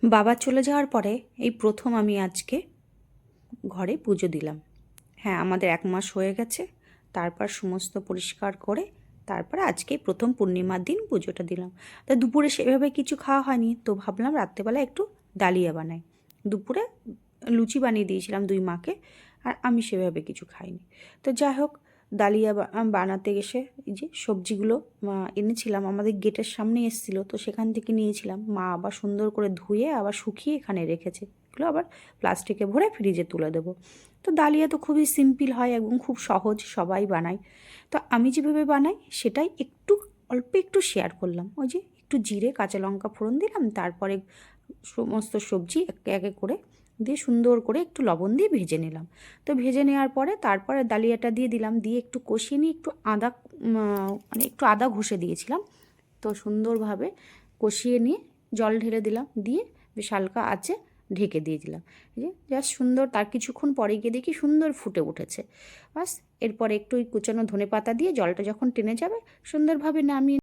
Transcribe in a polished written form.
বাবা চলে যাওয়ার পরে এই প্রথম আমি আজকে ঘরে পুজো দিলাম। হ্যাঁ, আমাদের 1 মাস হয়ে গেছে। তারপর সমস্ত পরিষ্কার করে তারপরে আজকে প্রথম পূর্ণিমার দিন পুজোটা দিলাম। তা দুপুরে সেভাবে কিছু খাওয়া হয়নি, তো ভাবলাম রাত্রেবেলা একটু ডালিয়া বানাই। দুপুরে লুচি বানিয়ে দিয়েছিলাম 2 মাকে, আর আমি সেভাবে কিছু খাইনি। তো যাই হোক, ডালিয়া বানাতে এসে এই যে সবজিগুলো এনেছিলাম, আমাদের গেটের সামনে এসেছিলো, তো সেখান থেকে নিয়েছিলাম। মা আবার সুন্দর করে ধুয়ে আবার শুকিয়ে এখানে রেখেছে। এগুলো আবার প্লাস্টিকে ভরে ফ্রিজে তুলে দেবো। তো ডালিয়া তো খুবই সিম্পল হয় এবং খুব সহজ, সবাই বানায়। তো আমি যেভাবে বানাই সেটাই অল্প একটু শেয়ার করলাম। ওই যে একটু জিরে কাঁচা লঙ্কা ফোড়ন দিলাম, তারপরে সমস্ত সবজি একে একে করে দিয়ে সুন্দর করে একটু লবণ দিয়ে ভেজে নিলাম। তো ভেজে নেওয়ার পরে তারপরে ডালিয়াটা দিয়ে দিলাম, দিয়ে একটু কষিয়ে নিয়ে একটু আদা ঘষে দিয়েছিলাম। তো সুন্দরভাবে কষিয়ে নিয়ে জল ঢেলে দিলাম, দিয়ে বেশ হালকা আঁচে ঢেকে দিয়ে দিলাম। এই যে জাস্ট সুন্দর, তার কিছুক্ষণ পরে গিয়ে দেখি সুন্দর ফুটে উঠেছে। বাস, এরপরে একটু ওই কুচানো ধনেপাতা দিয়ে জলটা যখন টেনে যাবে সুন্দরভাবে নামিয়ে